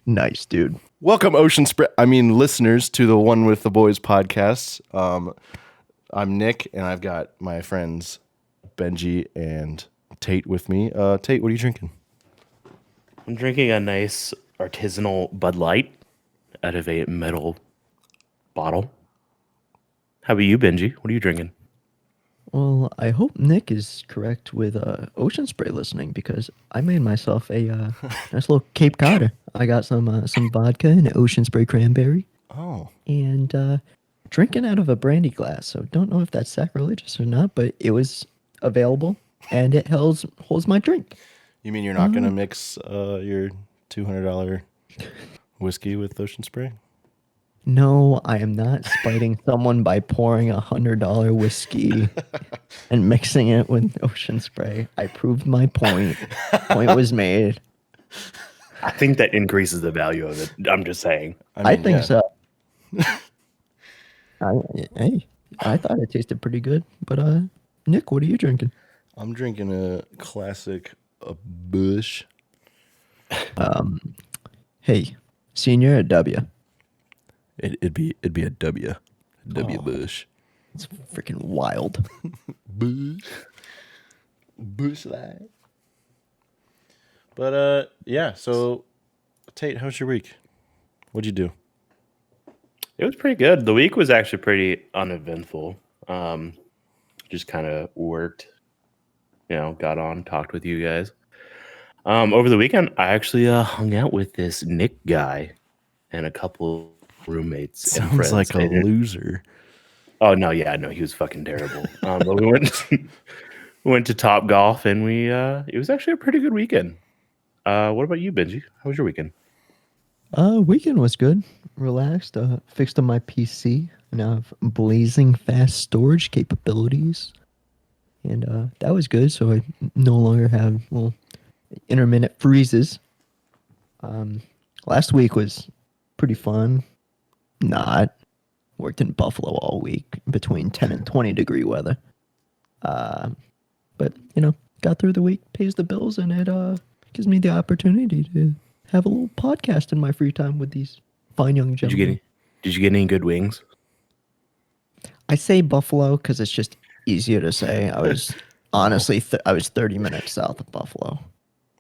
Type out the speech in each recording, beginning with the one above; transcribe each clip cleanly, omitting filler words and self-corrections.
Nice, dude. Welcome, listeners to the One with the Boys podcast. I'm Nick, and I've got my friends Benji and Tate with me. Tate, what are you drinking? I'm drinking a nice artisanal Bud Light out of a metal bottle. How about you, Benji? What are you drinking? Well, I hope Nick is correct with Ocean Spray listening because I made myself a nice little Cape Codder. I got some vodka and Ocean Spray cranberry. Oh, And drinking out of a brandy glass. So don't know if that's sacrilegious or not, but it was available and it holds my drink. you mean you're not going to mix your $200 whiskey with Ocean Spray? No, I am not spiting someone by pouring $100 whiskey and mixing it with Ocean Spray. I proved my point. Point was made. I think that increases the value of it. I'm just saying. I think so. I thought it tasted pretty good. But Nick, what are you drinking? I'm drinking a classic Bush. Hey, senior at W. It'd be a W. Bush. It's freaking wild. Bush light. But yeah. So, Tate, how's your week? What'd you do? It was pretty good. The week was actually pretty uneventful. Just kind of worked, got on, talked with you guys. Over the weekend, I actually hung out with this Nick guy and a couple roommates. Sounds like a loser. Oh no, he was fucking terrible. But we went to Top Golf, and it was actually a pretty good weekend. What about you, Benji? How was your weekend? Weekend was good. Relaxed. Fixed on my PC. Now I have blazing fast storage capabilities. And that was good. So I no longer have intermittent freezes. Last week was pretty fun. Not. Worked in Buffalo all week between 10 and 20 degree weather. But got through the week, pays the bills, and it gives me the opportunity to have a little podcast in my free time with these fine young gentlemen. Did you get any good wings? I say Buffalo because it's just easier to say. I was honestly I was 30 minutes south of Buffalo.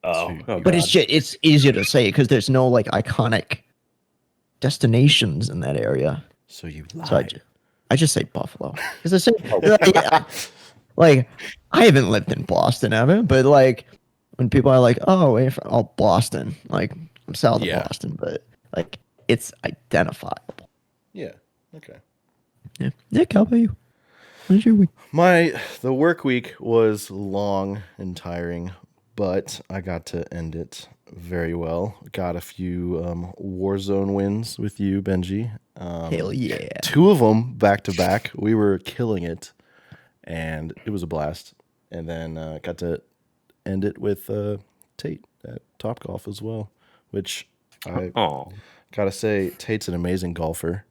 Oh but it's easier to say because there's no iconic destinations in that area. So you lied. So I just say Buffalo because I say I haven't lived in Boston ever, but when people are like, "Oh, Boston," I'm south of Boston, but it's identifiable. Yeah. Okay. Yeah. Nick, how about you? What was your week? The work week was long and tiring, but I got to end it very well. Got a few Warzone wins with you, Benji. Hell yeah. 2 of them back to back. We were killing it, and it was a blast. And then got to end it with Tate at Topgolf as well, which I gotta say, Tate's an amazing golfer.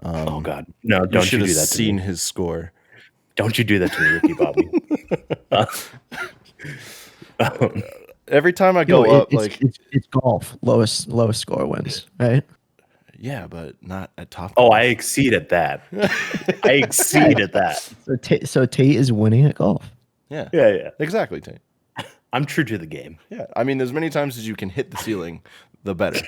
Oh God, no! Don't you do that to me. Seen his score. Don't you do that to me, Ricky Bobby? Every time I go up, it's golf. Lowest score wins, right? Yeah, but not at Top. Oh, I exceed at that. I exceed at that. So Tate is winning at golf. Yeah, exactly, Tate. I'm true to the game. Yeah, I mean, as many times as you can hit the ceiling, the better.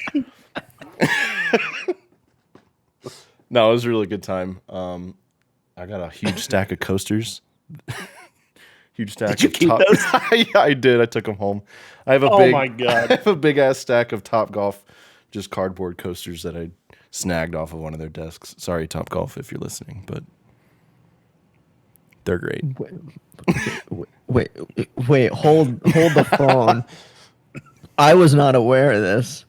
No, it was a really good time. I got a huge stack of coasters. Huge stack. Did you keep those? Yeah, I did. I took them home. I have my God. I have a big ass stack of Top Golf, just cardboard coasters that I snagged off of one of their desks. Sorry, Top Golf, if you're listening, but they're great. Wait, hold the phone. I was not aware of this.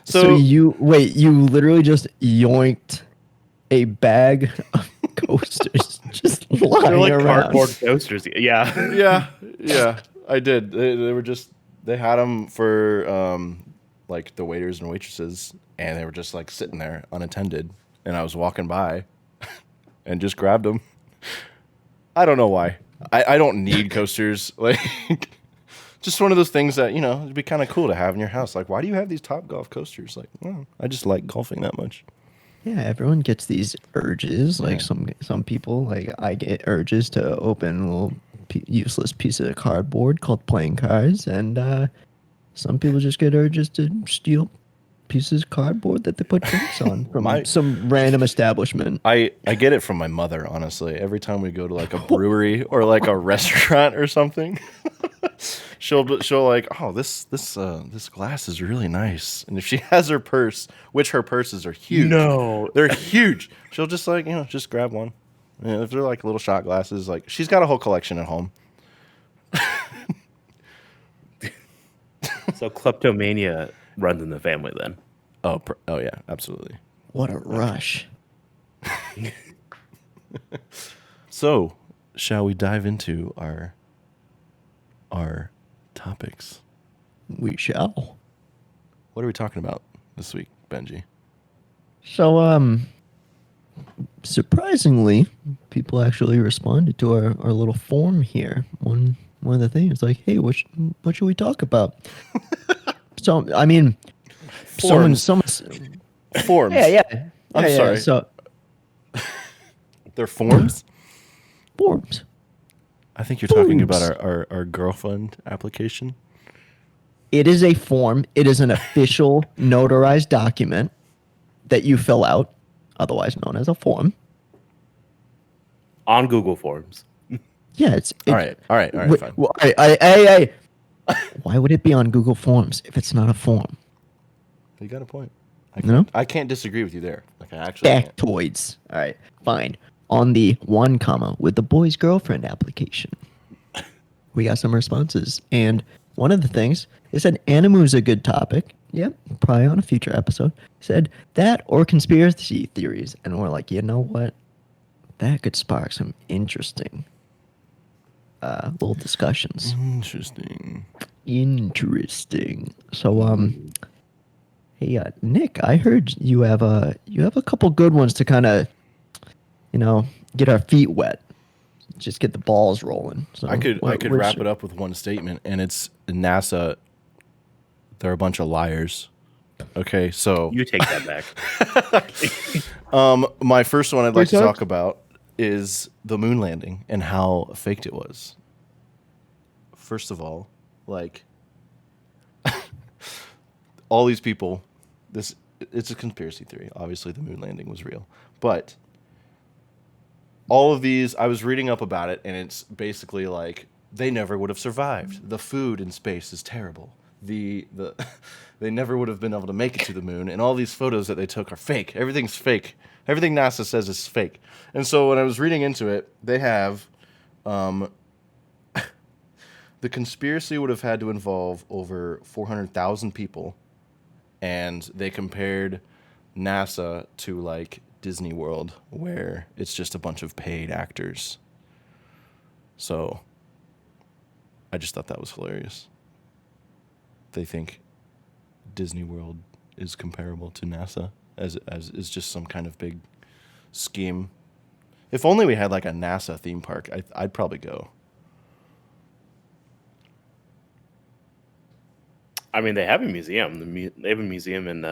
So you literally just yoinked a bag of coasters just lying They're like around. cardboard coasters. Yeah. Yeah, I did. They were just, they had them for the waiters and waitresses, and they were just sitting there unattended, and I was walking by and just grabbed them. I don't know why. I don't need coasters. just one of those things that, it'd be kind of cool to have in your house. Like, why do you have these Topgolf coasters? Like, well, I just like golfing that much. Yeah, everyone gets these urges. Like Yeah. some people, like I get urges to open a little useless piece of cardboard called playing cards, and some people just get urges to steal pieces of cardboard that they put drinks on from My some random establishment. I get it from my mother, honestly. Every time we go to like a brewery or like a restaurant or something, she'll like, oh, this glass is really nice. And if she has her purse, which her purses are huge, No. they're huge. She'll just like, just grab one. And if they're like little shot glasses, like she's got a whole collection at home. So kleptomania runs in the family then. Oh yeah, absolutely. What a rush! So, shall we dive into our topics? We shall. What are we talking about this week, Benji? So, surprisingly, people actually responded to our little form here. One of the things like, hey, what should we talk about? So, I mean, Forms. someone's Forms. yeah. I'm sorry. So They're forms? forms. I think you're talking about Forms. our girlfriend application. It is a form. It is an official notarized document that you fill out, otherwise known as a form. On Google Forms. Yeah, it's All right, fine. Hey. Why would it be on Google Forms if it's not a form? You got a point. No? I can't disagree with you there. Like, I actually can't. Factoids. All right, fine. On the 1 comma with the boy's girlfriend application, we got some responses. And one of the things, they said Animu is a good topic. Yep, probably on a future episode. Said that or conspiracy theories. And we're like, you know what? That could spark some interesting little discussions. Interesting. So, hey, Nick, I heard you have a couple good ones to kind of, get our feet wet, just get the balls rolling. So I could wrap it up with one statement, and it's NASA. They're a bunch of liars. Okay, so You take that back. my first one I'd like to What's up? talk about is the moon landing and how faked it was. First of all, like all these people, it's a conspiracy theory. Obviously, the moon landing was real, but all of these, I was reading up about it, and it's basically like they never would have survived. The food in space is terrible. They never would have been able to make it to the moon, and all these photos that they took are fake. Everything's fake. Everything NASA says is fake. And so when I was reading into it, they have the conspiracy would have had to involve over 400,000 people, and they compared NASA to like Disney World, where it's just a bunch of paid actors. So I just thought that was hilarious. They think Disney World is comparable to NASA as is just some kind of big scheme. If only we had like a NASA theme park, I'd probably go. I mean, they have a museum. They have a museum in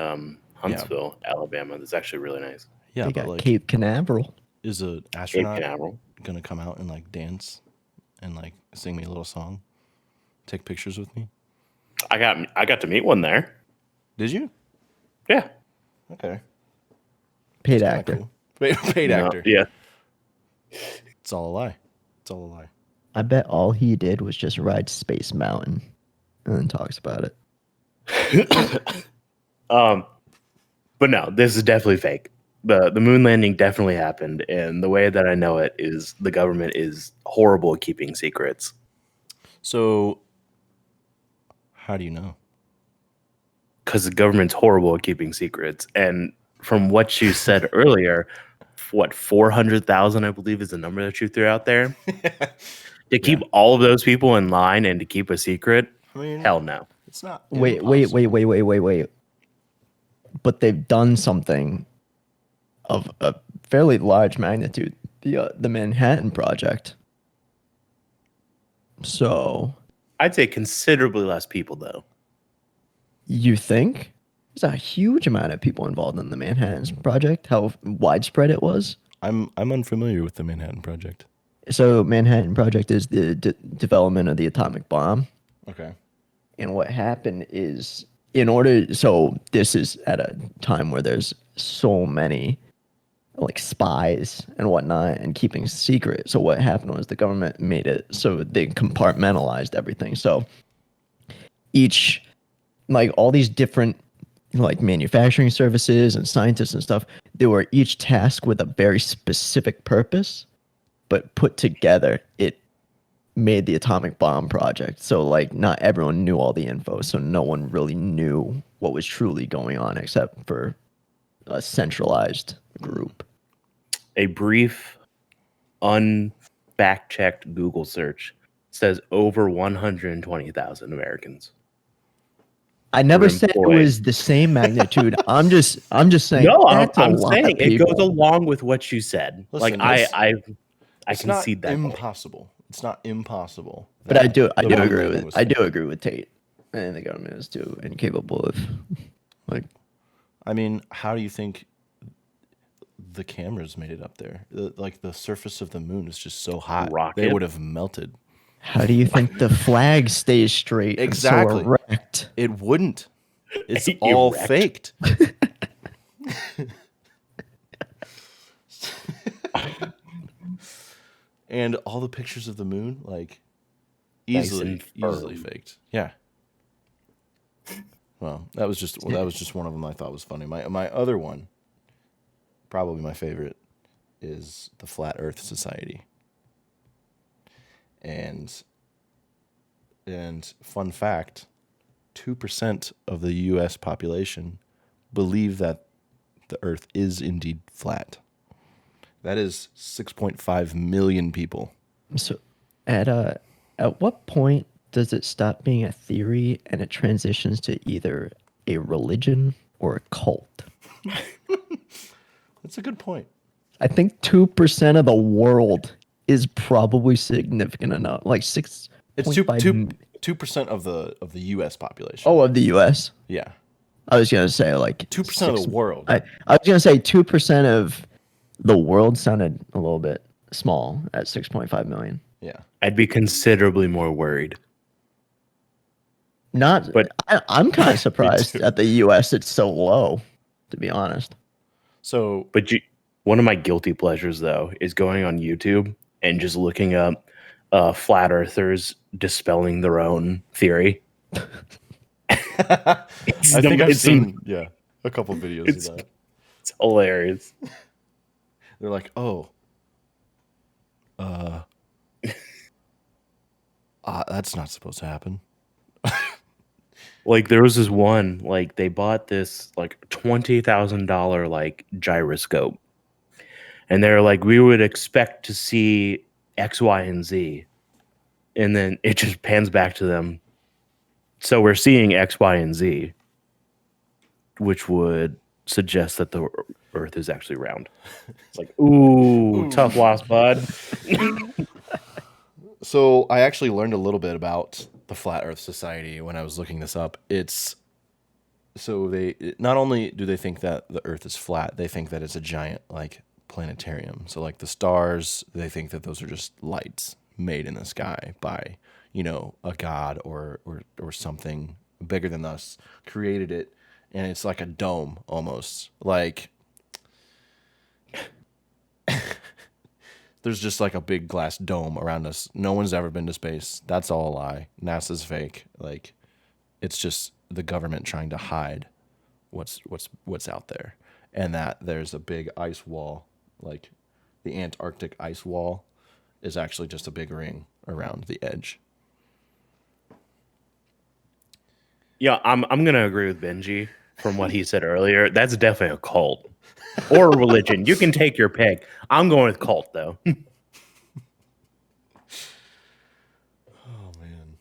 Huntsville, Alabama. That's actually really nice. Yeah, they but got like, Cape Canaveral. is an Cape astronaut Canaveral. gonna come out and like dance and like sing me a little song, take pictures with me? I got to meet one there. Did you? Yeah. Okay. Paid Kinda actor. cool. Paid No, actor. yeah. It's all a lie. It's all a lie. I bet all he did was just ride Space Mountain and then talks about it. But no, this is definitely fake. The moon landing definitely happened, and the way that I know it is the government is horrible at keeping secrets. So, how do you know? Because the government's horrible at keeping secrets. And from what you said earlier, 400,000, I believe, is the number that you threw out there. To keep all of those people in line and to keep a secret, I mean, hell no. it's not. Wait. impossible. But they've done something of a fairly large magnitude. The Manhattan Project. So I'd say considerably less people though. You think? There's a huge amount of people involved in the Manhattan Project. How widespread it was. I'm unfamiliar with the Manhattan Project. So Manhattan Project is the development of the atomic bomb. Okay. And what happened is, in order, so this is at a time where there's so many like spies and whatnot and keeping secret. So what happened was the government made it so they compartmentalized everything. So each, like all these different like manufacturing services and scientists and stuff, they were each tasked with a very specific purpose, but put together, it made the atomic bomb project. So like not everyone knew all the info, so no one really knew what was truly going on except for a centralized group. A brief, unfact-checked Google search says over 120,000 Americans. I never were said it employed. was the same magnitude. I'm just saying No, that's I'm a lot saying of it people. goes along with what you said. Listen, I it's not concede that point. impossible. It's not impossible. But I do that the moon agree landing with was I fake. do agree with Tate. And the government is too incapable of like I mean, how do you think the cameras made it up there? Like the surface of the moon is just so hot. They Rocket. would have melted. how do you think the flag stays straight Exactly. and so erect? It wouldn't. It's Erect. all faked. And all the pictures of the moon, like Nice easily and firm. faked. Yeah. Well, that was just one of them I thought was funny. My other one, probably my favorite, is the Flat Earth Society. And fun fact, 2% of the US population believe that the earth is indeed flat. That is 6.5 million people. So at what point does it stop being a theory and it transitions to either a religion or a cult? That's a good point. I think 2% of the world is probably significant enough. Like 6. It's 2% of the US population. Oh, of the US. Yeah. I was gonna say like 2% of the world. I was gonna say 2% of the world sounded a little bit small at 6.5 million. Yeah. I'd be considerably more worried. Not, But- I'm kind of surprised too. at the U.S. It's so low, to be honest. So But one of my guilty pleasures, though, is going on YouTube and just looking up flat earthers dispelling their own theory. I think I've it's seen a couple videos of that. It's hilarious. They're like, oh, that's not supposed to happen. Like there was this one, like they bought this like $20,000 like gyroscope, and they're like, we would expect to see X, Y, and Z, and then it just pans back to them. So we're seeing X, Y, and Z, which would suggest that the Earth is actually round. It's like, ooh. Tough loss, bud. So I actually learned a little bit about the Flat Earth Society when I was looking this up. They not only do they think that the Earth is flat, they think that it's a giant like planetarium. So like the stars, they think that those are just lights made in the sky by, a god or something bigger than us created it, and it's like a dome almost. Like there's just like a big glass dome around us. No one's ever been to space. That's all a lie. NASA's fake. Like, it's just the government trying to hide what's out there, and that there's a big ice wall. Like, the Antarctic ice wall is actually just a big ring around the edge. Yeah, I'm gonna agree with Benji from what he said earlier. That's definitely a cult or a religion. You can take your pick. I'm going with cult though. Oh man.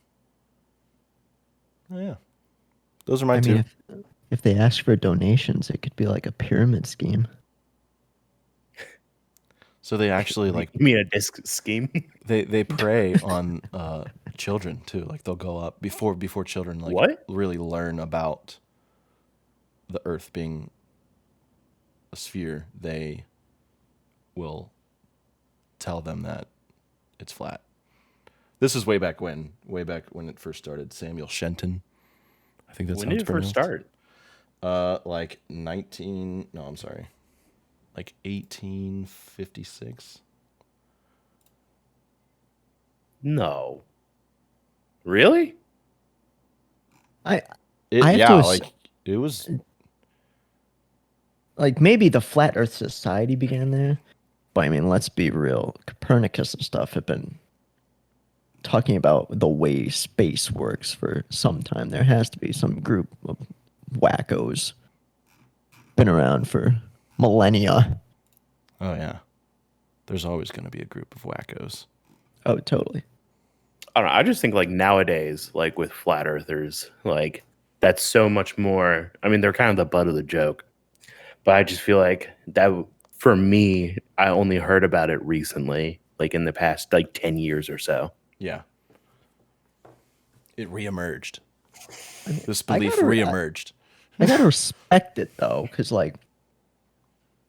Oh yeah. Those are my I two. mean, if they ask for donations, it could be like a pyramid scheme. So they actually like You mean a disc scheme? they prey on children too. Like they'll go up before children like What? really learn about the Earth being a sphere. They will tell them that it's flat. This is way back when it first started. Samuel Shenton, I think that's When how did it's it first pronounced. start? Like 19. No, I'm sorry. Like 1856. No. Really? I It, I have yeah, to like it was. like maybe the Flat Earth Society began there, but I mean, let's be real. Copernicus and stuff have been talking about the way space works for some time. There has to be some group of wackos been around for millennia. Oh yeah, there's always going to be a group of wackos. Oh, totally. I don't know. I just think like nowadays, like with flat earthers, like that's so much more. I mean, they're kind of the butt of the joke, but I just feel like that for me, I only heard about it recently, like in the past like 10 years or so. Yeah, it reemerged. I mean, This I belief gotta, reemerged. I gotta respect it though, because like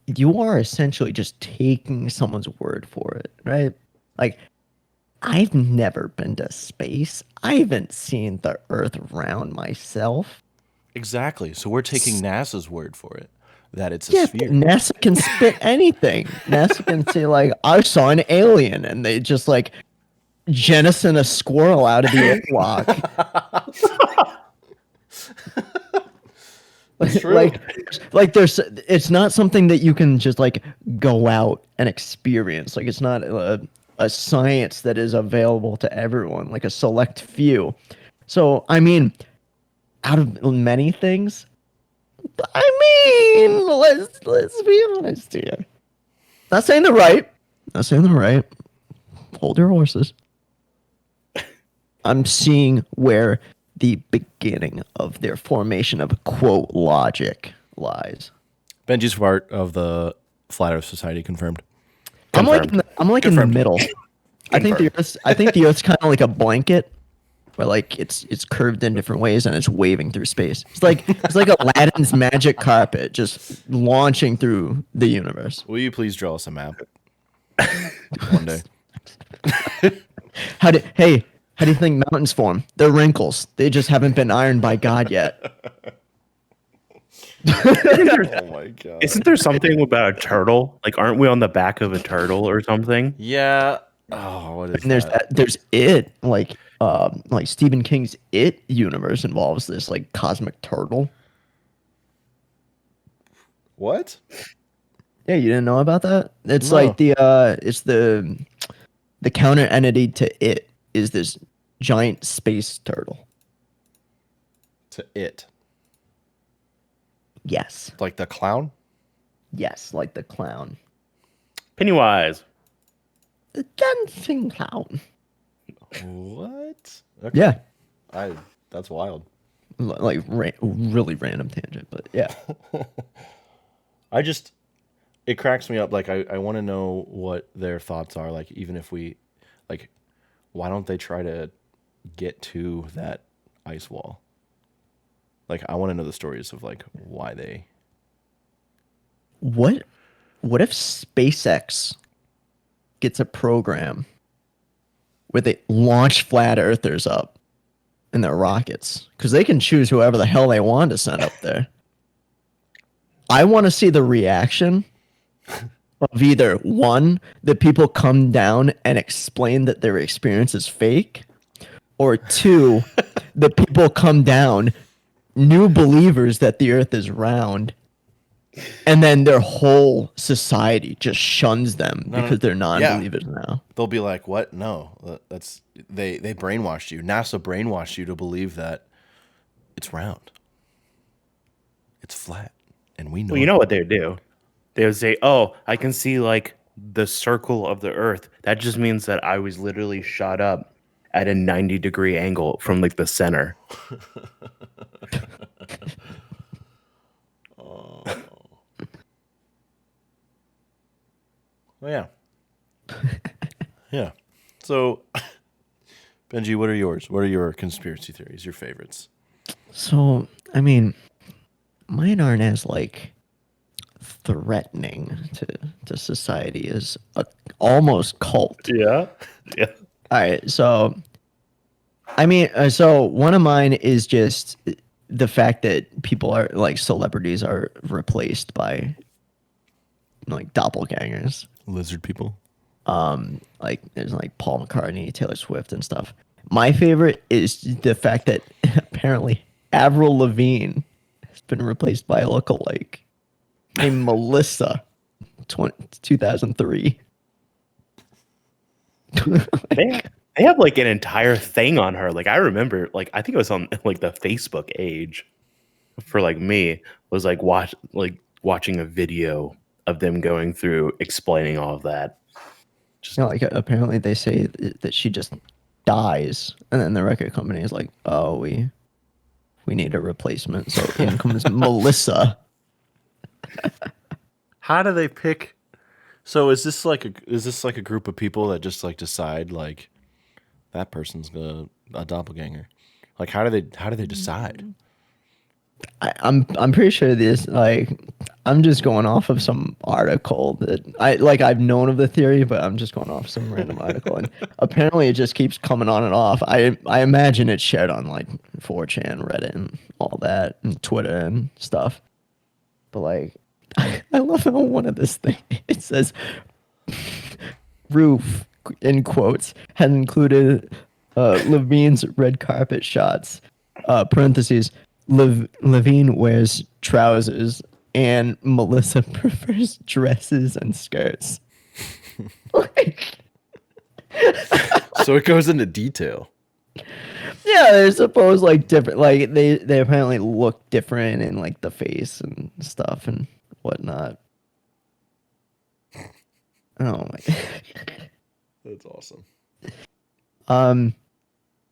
you are essentially just taking someone's word for it, right? Like I've never been to space. I haven't seen the Earth round myself. Exactly. So we're taking NASA's word for it that it's a Yeah, but sphere. NASA can spit anything. NASA can say like, "I saw an alien," and they just like jettison a squirrel out of the airlock. It's true. like there's it's not something that you can just like go out and experience. Like it's not a science that is available to everyone, like a select few. So I mean, out of many things, I mean, let's be honest here. Not saying they're right. Not saying they're right. Hold your horses. I'm seeing where the beginning of their formation of quote logic lies. Benji's part of the Flat Earth Society confirmed. Confirmed. I'm like in the middle. I think the Earth's kind of like a blanket, where like it's curved in different ways and it's waving through space. It's like Aladdin's magic carpet just launching through the universe. Will you please draw us a map one day? How do you think mountains form? They're wrinkles. They just haven't been ironed by God yet. Oh my god! Isn't there something about a turtle? Like, aren't we on the back of a turtle or something? Yeah. Oh, what is And there's that? there's it like Stephen King's It universe involves this like cosmic turtle. What? Yeah, you didn't know about that? It's No. like it's the counter entity to It is this giant space turtle. To it. Yes. Like the clown? Yes, like the clown. Pennywise. The dancing clown. What? Okay. Yeah. That's wild. Like really random tangent, but yeah. It cracks me up. Like I want to know what their thoughts are. Like even if we, like, why don't they try to get to that ice wall? Like I want to know the stories of like why they. What if SpaceX gets a program where they launch flat earthers up in their rockets? Because they can choose whoever the hell they want to send up there. I want to see the reaction of either one, the people come down and explain that their experience is fake, or two, the people come down, new believers that the earth is round, and then their whole society just shuns them because they're non-believers now. They'll be like, "What? No, that's they brainwashed you. NASA brainwashed you to believe that it's round, it's flat, and we know." Well, you know what they would do? They would say, "Oh, I can see like the circle of the Earth. That just means that I was literally shot up at a 90-degree angle from like the center." Oh. Well, yeah. Yeah. So Benji, what are yours? What are your conspiracy theories? Your favorites? So, I mean, mine aren't as like threatening to society as a almost cult. Yeah. Yeah. All right, so I mean, so one of mine is just the fact that people are like celebrities are replaced by like doppelgangers. Lizard people. Like there's like Paul McCartney, Taylor Swift, and stuff. My favorite is the fact that apparently Avril Lavigne has been replaced by a lookalike named Melissa, 2003. They have like an entire thing on her. Like I remember, like I think it was on like the Facebook age for like me was like watching a video of them going through explaining all of that. You know, like apparently they say that she just dies, and then the record company is like, "Oh, we need a replacement." So in comes Melissa. How do they pick? So is this like a group of people that just like decide like that person's a doppelganger? Like how do they decide? I'm pretty sure this like I'm just going off of some article that I've known of the theory, but I'm just going off some random article, and apparently it just keeps coming on and off. I imagine it's shared on like 4chan, Reddit, and all that, and Twitter and stuff. But like, I love how one of this thing it says roof in quotes had included Levine's red carpet shots. Parentheses. Levine wears trousers and Melissa prefers dresses and skirts. So it goes into detail. Yeah, they're supposed like different. Like they apparently look different in like the face and stuff and whatnot. Oh my. That's awesome.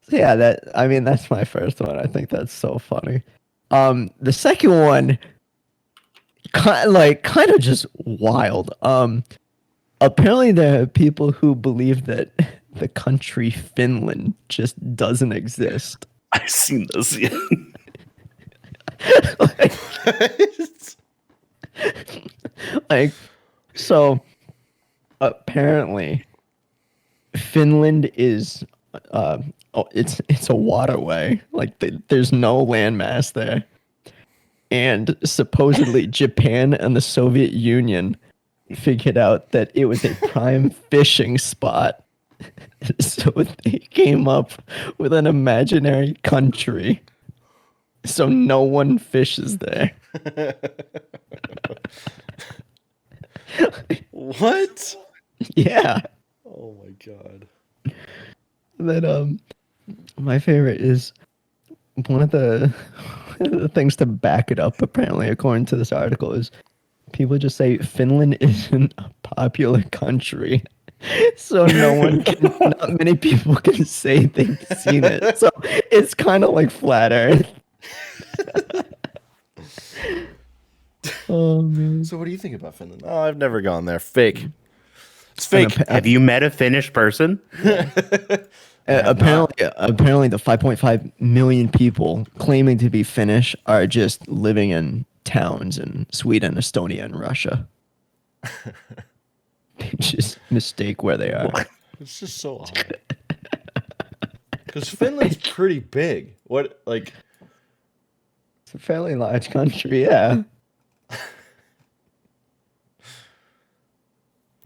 So yeah, that's my first one. I think that's so funny. The second one, kind of just wild. Apparently there are people who believe that the country Finland just doesn't exist. I've seen this. Yeah. Like, so apparently Finland is it's a waterway. Like there's no landmass there, and supposedly Japan and the Soviet Union figured out that it was a prime fishing spot, so they came up with an imaginary country so no one fishes there. What? Yeah. Oh my god. Then my favorite is one of the things to back it up, apparently, according to this article, is people just say Finland isn't a popular country. So not many people can say they've seen it. So it's kind of like flat Earth. Oh man. So what do you think about Finland? Oh, I've never gone there. Fake. It's fake. Have you met a Finnish person? Apparently the 5.5 million people claiming to be Finnish are just living in towns in Sweden, Estonia, and Russia. They just mistake where they are. It's just so odd. Because Finland's pretty big. What, like... It's a fairly large country, yeah.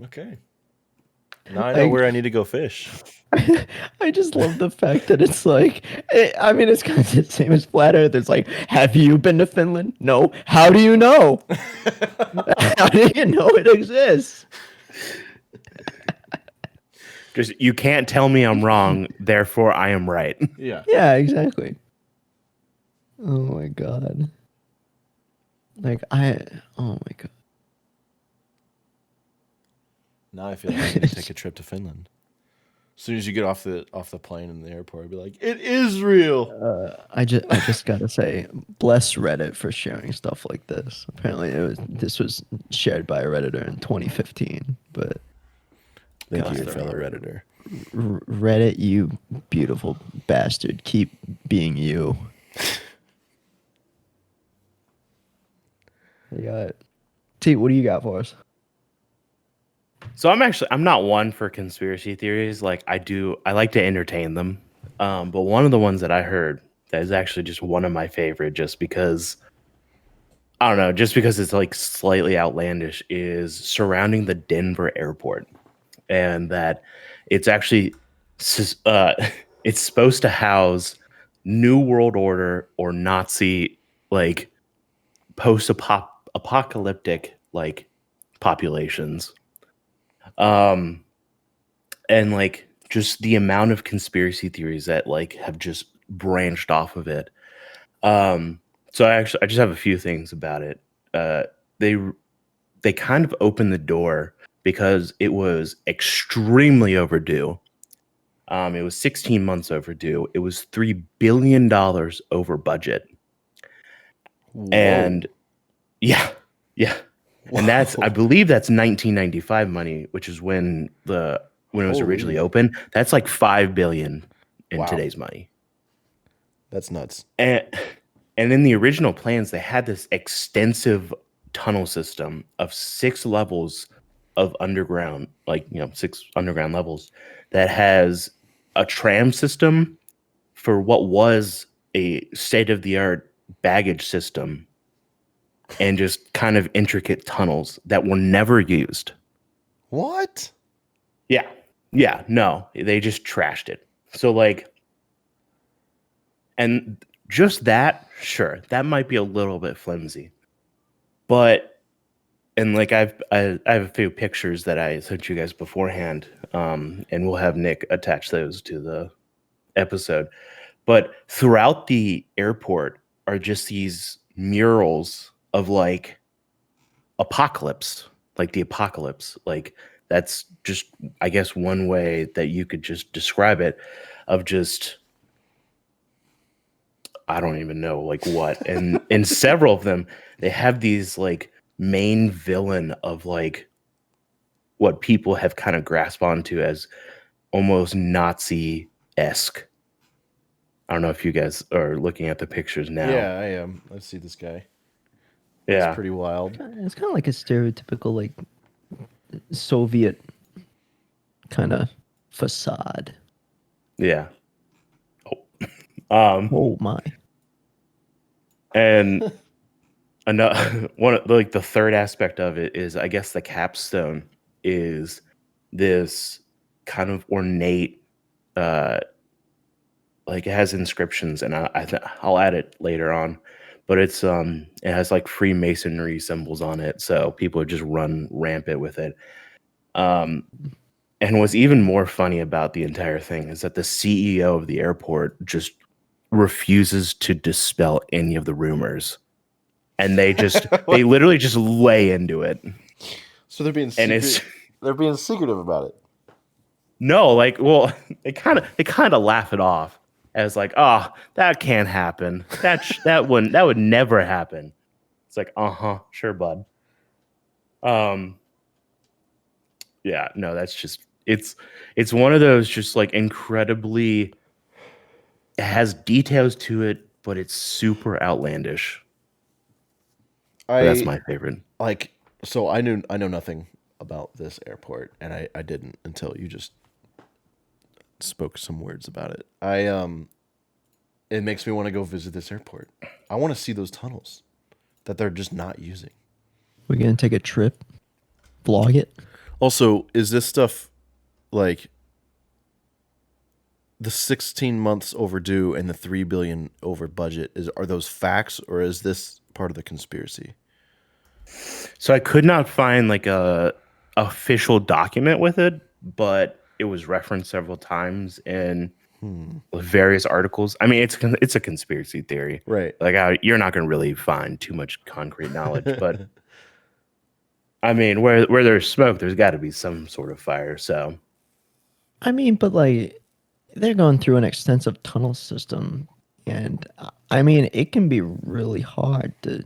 Okay. Now I know where I need to go fish. I just love the fact that it's like, I mean, it's kind of the same as flat Earth. It's like, have you been to Finland? No. How do you know? How do you know it exists? Just you can't tell me I'm wrong, therefore I am right. Yeah. Yeah, exactly. Oh my god. Oh my god. Now I feel like I need to take a trip to Finland. As soon as you get off the plane in the airport, I'll be like, it is real. I just gotta say, bless Reddit for sharing stuff like this. Apparently, this was shared by a Redditor in 2015. But Thank you, fellow Redditor. Reddit, you beautiful bastard. Keep being you. Yeah. T, what do you got for us? So I'm not one for conspiracy theories. Like I like to entertain them. But one of the ones that I heard that is actually just one of my favorite, just because I don't know, just because it's like slightly outlandish, is surrounding the Denver airport, and that it's actually uh, it's supposed to house New World Order or Nazi like post-apocalyptic like populations. Um, and like just the amount of conspiracy theories that like have just branched off of it. Um, so I just have a few things about it. Uh, they they kind of opened the door because it was extremely overdue. It was 16 months overdue. It was $3 billion over budget, Whoa. and yeah, yeah, and that's I Whoa. believe that's 1995 money, which is when it was originally Holy. open. That's like 5 billion in Wow. today's money. That's nuts. And in the original plans, they had this extensive tunnel system of 6 levels of underground, like 6 underground levels, that has a tram system for what was a state of the art baggage system, and just kind of intricate tunnels that were never used. What? Yeah. Yeah. No, they just trashed it. So, like, and just that, sure, that might be a little bit flimsy. But, and like, I have a few pictures that I sent you guys beforehand, and we'll have Nick attach those to the episode. But throughout the airport are just these murals of like apocalypse, like the apocalypse. Like, that's just, I guess, one way that you could just describe it, of just, I don't even know like what. And in several of them, they have these like main villain of like what people have kind of grasped onto as almost Nazi-esque. I don't know if you guys are looking at the pictures now. Yeah, I am. I see this guy. It's Yeah. pretty wild. It's kind of like a stereotypical like Soviet kind of facade. Yeah. Oh my. And another one like the third aspect of it is, I guess, the capstone is this kind of ornate, like it has inscriptions, and I'll add it later on, but it has like Freemasonry symbols on it, so people just run rampant with it. Um, and what's even more funny about the entire thing is that the CEO of the airport just refuses to dispel any of the rumors, and they literally just lay into it. So they're being And it's they're being secretive about it. no, like, well, they kind of laugh it off as like, oh, that can't happen. That would never happen. It's like, sure, bud. Yeah, no, that's just it's one of those just like incredibly, it has details to it, but it's super outlandish. But that's my favorite. Like, so I know nothing about this airport, and I didn't until you just spoke some words about it. It makes me want to go visit this airport. I want to see those tunnels that they're just not using. We're gonna take a trip, vlog it. Also, is this stuff like the 16 months overdue and the 3 billion over budget? Are those facts, or is this part of the conspiracy? So I could not find like a official document with it, but it was referenced several times in various articles. I mean, it's a conspiracy theory, Right. like you're not going to really find too much concrete knowledge, but I mean, where there's smoke, there's got to be some sort of fire. So I mean, but like they're going through an extensive tunnel system, and I mean, it can be really hard to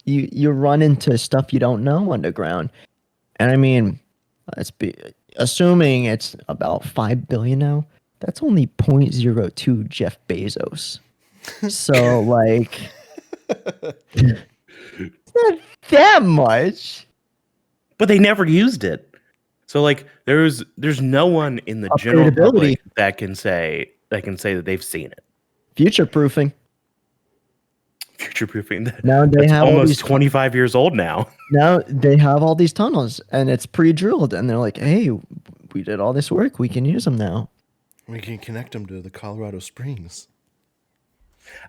you run into stuff you don't know underground, and I mean, let's be assuming it's about 5 billion now, that's only 0.02 Jeff Bezos. So like it's not that much. But they never used it. So like there's no one in the general Upgradability. public that can say that they've seen it. Future proofing. Future proofing that. Now they That's have all almost these 25 years old now. now they have all these tunnels and it's pre-drilled and they're like, hey, we did all this work, we can use them now. We can connect them to the Colorado Springs.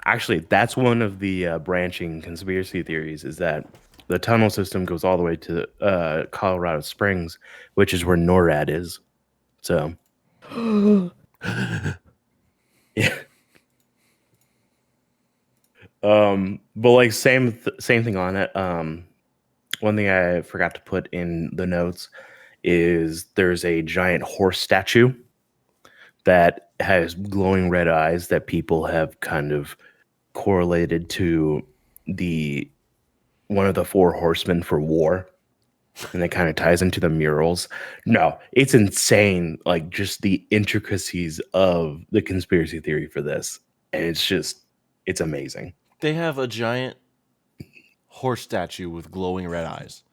Actually, that's one of the branching conspiracy theories, is that the tunnel system goes all the way to Colorado Springs, which is where NORAD is. So, yeah. But like same thing on it. One thing I forgot to put in the notes is there's a giant horse statue that has glowing red eyes that people have kind of correlated to one of the four horsemen for war, and that kind of ties into the murals. No, it's insane, like just the intricacies of the conspiracy theory for this, and it's amazing. They have a giant horse statue with glowing red eyes.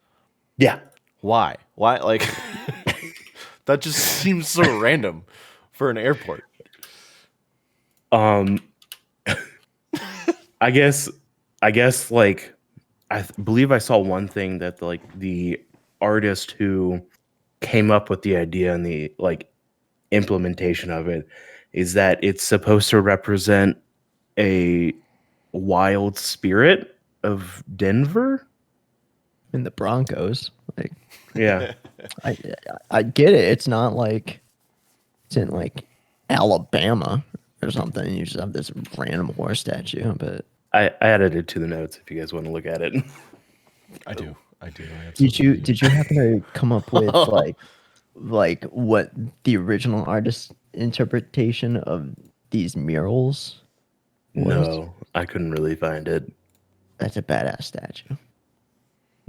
Yeah. Why? Like that just seems so random for an airport. I guess like I believe I saw one thing that like the artist who came up with the idea and the like implementation of it is that it's supposed to represent a wild spirit of Denver. In the Broncos. Like Yeah. I get it. It's not like it's in like Alabama or something. You just have this random horse statue, but I added it to the notes if you guys want to look at it. I do. did you happen to come up with like what the original artist interpretation of these murals was? No, I couldn't really find it. That's a badass statue.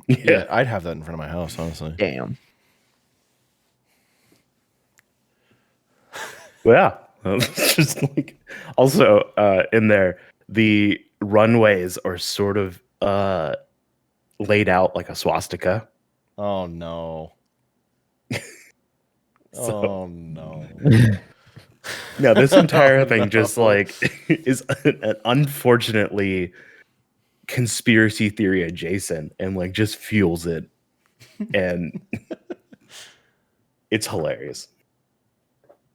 Yeah, I'd have that in front of my house, honestly. Damn. Well, yeah. It's just like also in there, the runways are sort of laid out like a swastika. Oh no. So- Oh no. No, this entire thing just like is an unfortunately conspiracy theory adjacent and like just fuels it, and it's hilarious.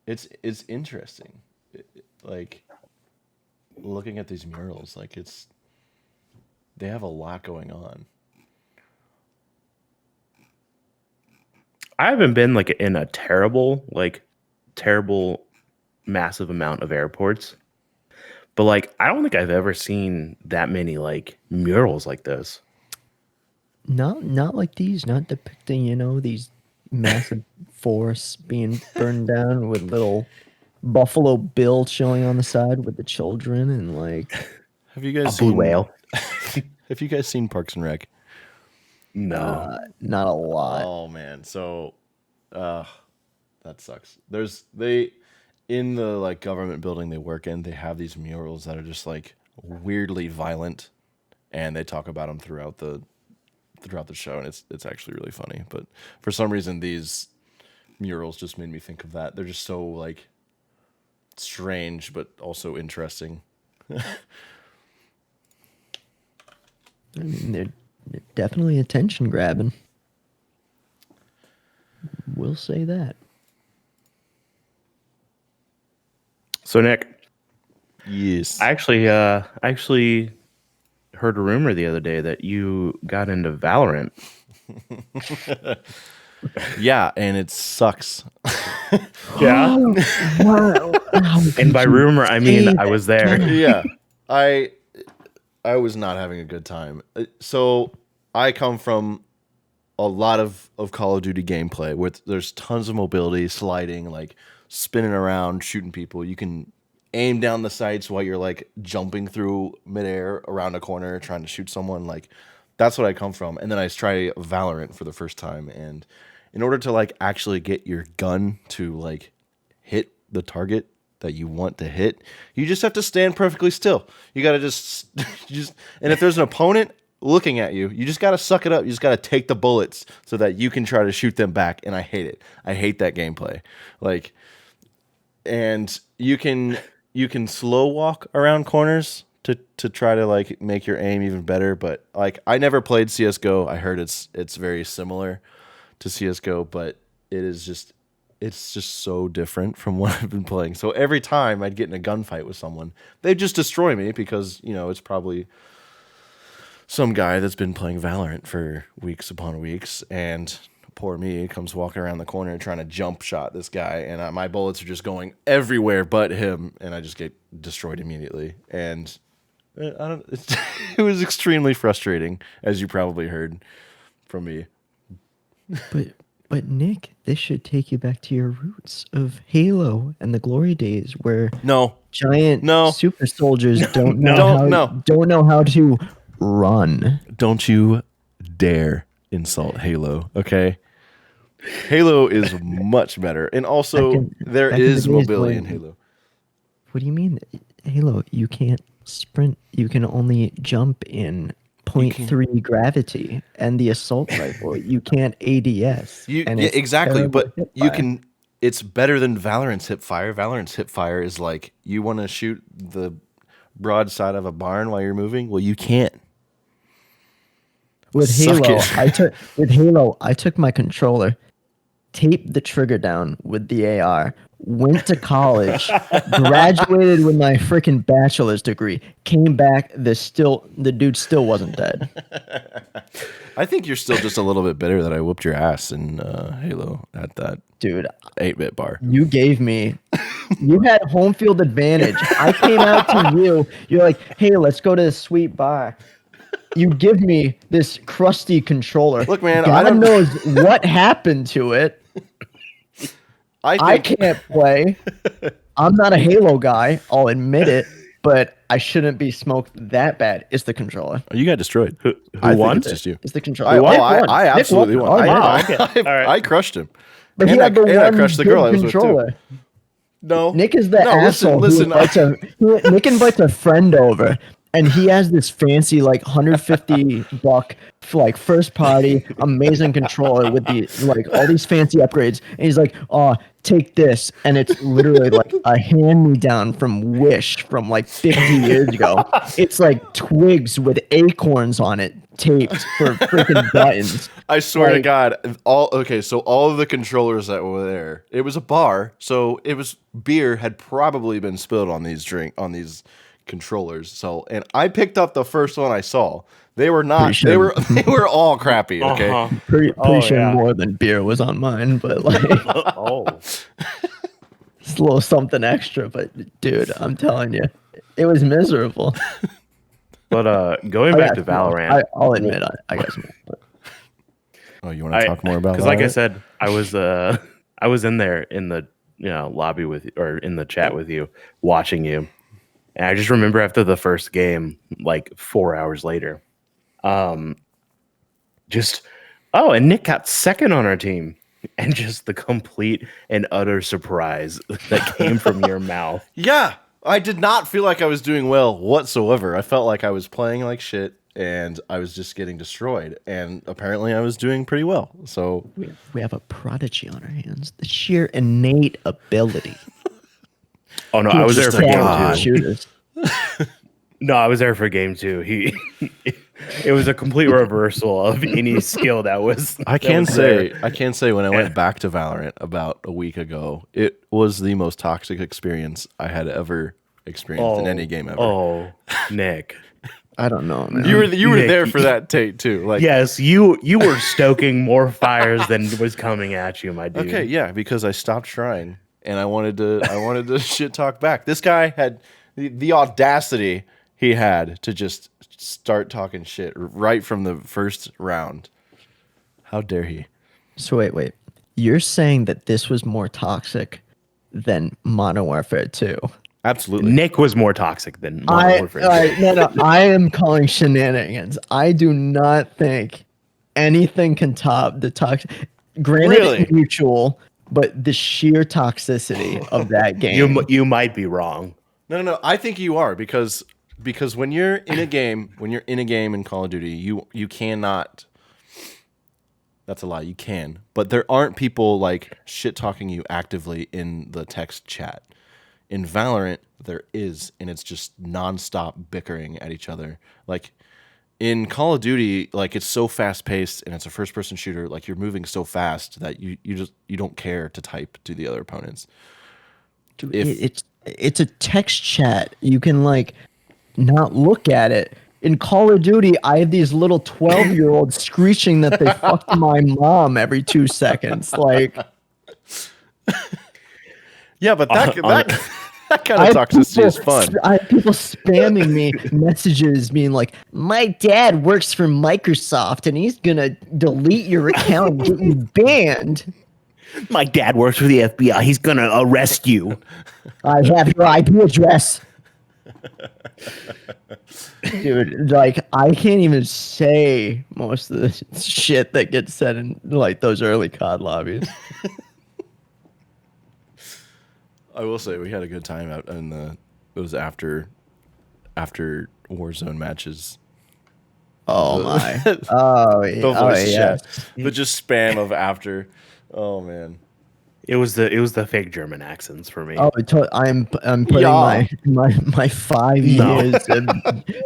It's interesting. Like looking at these murals, like they have a lot going on. I haven't been like in a terrible massive amount of airports, but like I don't think I've ever seen that many like murals like this. Not like these, not depicting, these massive forests being burned down with little Buffalo Bill showing on the side with the children and like Have you guys A blue seen whale? Have you guys seen Parks and Rec? No. not a lot. Oh man, so that sucks. They in the like government building they work in, they have these murals that are just like weirdly violent, and they talk about them throughout the show, and it's actually really funny. But for some reason, these murals just made me think of that. They're just so like strange, but also interesting. I mean, they're definitely attention grabbing. We'll say that. So Nick, Yes. I actually heard a rumor the other day that you got into Valorant. Yeah, and it sucks. Yeah. Wow. And by rumor, I mean I was there. Yeah. I was not having a good time. So I come from a lot of Call of Duty gameplay where there's tons of mobility, sliding, like spinning around, shooting people. You can aim down the sights while you're like jumping through midair around a corner trying to shoot someone. Like that's what I come from. And then I try Valorant for the first time, and in order to like actually get your gun to like hit the target that you want to hit, you just have to stand perfectly still. You got to just and if there's an opponent looking at you, you just got to suck it up. You just got to take the bullets so that you can try to shoot them back. And I hate it. I hate that gameplay. Like, and you can slow walk around corners to try to like make your aim even better. But like, I never played CS:GO. I heard it's very similar to CS:GO, but it's just so different from what I've been playing. So every time I'd get in a gunfight with someone, they'd just destroy me because, you know, it's probably some guy that's been playing Valorant for weeks upon weeks, and poor me comes walking around the corner trying to jump shot this guy, and my bullets are just going everywhere but him, and I just get destroyed immediately. And it was extremely frustrating, as you probably heard from me. But Nick, this should take you back to your roots of Halo and the glory days where giant super soldiers don't know how to run. Don't you dare insult Halo, okay? Halo is much better, and also there is mobility in Halo. What do you mean, Halo? You can't sprint. You can only jump in 0.3 gravity, and the assault rifle you can't ADS. Exactly, but you can. It's better than Valorant's hipfire. Valorant's hipfire is like you want to shoot the broadside of a barn while you're moving. Well, you can't. With Halo, I took my controller, taped the trigger down with the AR, went to college, graduated with my freaking bachelor's degree, came back, the dude still wasn't dead. I think you're still just a little bit bitter that I whooped your ass in Halo at that 8-bit bar. You had home field advantage. I came out to you. You're like, hey, let's go to this sweet bar. You give me this crusty controller. Look, man, God knows what happened to it. I can't play. I'm not a Halo guy. I'll admit it, but I shouldn't be smoked that bad. It's the controller. You got destroyed. Who won? It's just you. It's the controller. I absolutely won. Oh, I crushed him. But he had the one I crushed the girl I was with too. No, Nick is the asshole. Listen. Nick invites a friend over. And he has this fancy, like $150 like first party amazing controller with the like all these fancy upgrades. And he's like, "Oh, take this," and it's literally like a hand-me-down from Wish from like 50 years ago. It's like twigs with acorns on it, taped for freaking buttons. I swear to God, so all of the controllers that were there, it was a bar, so it was beer had probably been spilled on these controllers. So, and I picked up the first one I saw. They were not. They were all crappy. Okay, pretty sure more than beer was on mine, but like, it's a little something extra. But dude, I'm telling you, it was miserable. But going back to Valorant, I'll admit I got some. Oh, you want to talk more about? Because, like I said, I was in there in the lobby or in the chat with you, watching you. And I just remember after the first game, like 4 hours later, and Nick got second on our team, and just the complete and utter surprise that came from your mouth. Yeah, I did not feel like I was doing well whatsoever. I felt like I was playing like shit, and I was just getting destroyed. And apparently, I was doing pretty well. So we have a prodigy on our hands. The sheer innate ability. Oh no, I was there for game 2. No, I was there for game 2. It was a complete reversal of any skill that was. I can say when I went back to Valorant about a week ago, it was the most toxic experience I had ever experienced in any game ever. Oh, Nick. I don't know, man. You were Nick, there for that Tate too. Like, yes, you were stoking more fires than was coming at you, my dude. Okay, yeah, because I stopped trying and I wanted to shit talk back. This guy had the audacity he had to just start talking shit right from the first round. How dare he? So wait. You're saying that this was more toxic than Modern Warfare 2? Absolutely. Nick was more toxic than Modern Warfare 2. No, I am calling shenanigans. I do not think anything can top the toxic. Granted, Really? mutual, but the sheer toxicity of that game. You might be wrong. No. I think you are because when you're in a game, in Call of Duty, you cannot. That's a lie. You can, but there aren't people like shit talking you actively in the text chat. In Valorant, there is, and it's just nonstop bickering at each other. Like in Call of Duty, like it's so fast paced and it's a first person shooter. Like you're moving so fast that you don't care to type to the other opponents. Dude, it's a text chat. You can like not look at it. In Call of Duty, I have these little 12-year-olds screeching that they fucked my mom every 2 seconds. Like, Yeah, but that kind of toxicity is fun. I have people spamming me messages being like, my dad works for Microsoft and he's gonna delete your account and get you banned. My dad works for the FBI. He's gonna arrest you. I have your IP address. Dude, like I can't even say most of the shit that gets said in like those early COD lobbies. I will say we had a good time out in the. It was after Warzone matches. Oh my! Oh yeah! The voice Yeah. chat, the just spam of after. Oh man. It was the fake German accents for me. Oh, I'm putting Yeah. my 5 years of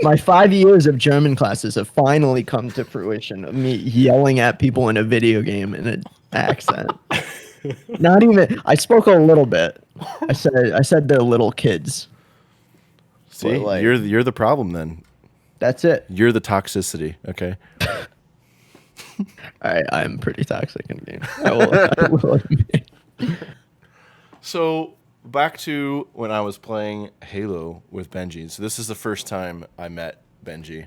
my 5 years of German classes have finally come to fruition of me yelling at people in a video game in an accent. Not even. I spoke a little bit. I said they're little kids. See, But, like- you're the problem then. That's it. You're the toxicity. Okay. I'm pretty toxic in game. I will admit. So back to when I was playing Halo with Benji. So this is the first time I met Benji,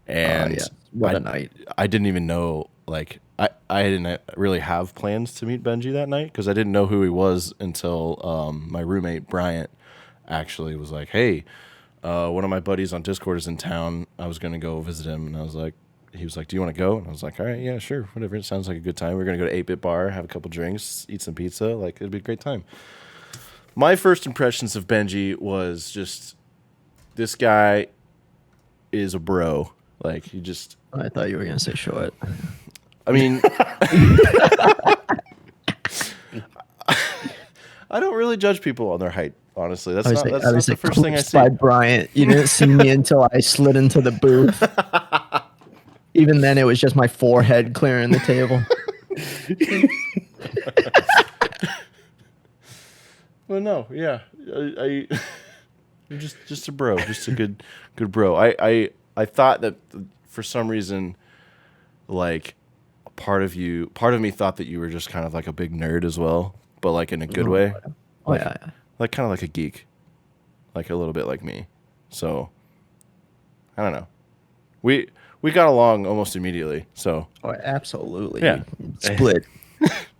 and yeah. What a night. I didn't even know. Like I didn't really have plans to meet Benji that night because I didn't know who he was until my roommate Bryant actually was like, "Hey, one of my buddies on Discord is in town. I was gonna go visit him," and I was like. He was like, "Do you want to go?" And I was like, "All right, yeah, sure, whatever. It sounds like a good time. We're gonna go to 8-Bit Bar, have a couple drinks, eat some pizza. Like it'd be a great time." My first impressions of Benji was just, this guy is a bro. Like he just, I thought you were gonna say short. I mean, I don't really judge people on their height. Honestly, that's not the first thing I see. By Bryant, you didn't see me until I slid into the booth. Even then, it was just my forehead clearing the table. Well, no, yeah, I you're just a bro, just a good bro. I thought that for some reason, like part of me thought that you were just kind of like a big nerd as well, but like in a good way. Oh yeah. Like kind of like a geek, like a little bit like me. So I don't know. We got along almost immediately. So Oh, absolutely. Yeah. Split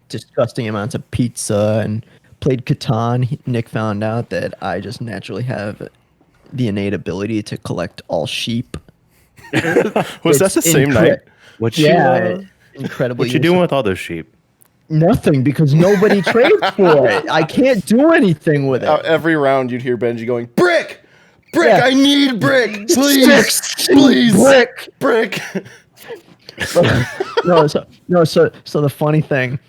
disgusting amounts of pizza and played Catan. Nick found out that I just naturally have the innate ability to collect all sheep. was that the same night? Incredibly. What you doing with all those sheep? Nothing, because nobody trades for it. I can't do anything with it. Every round you'd hear Benji going, "Brick! Brick! Yeah. I need brick! Please! Please! Brick! So the funny thing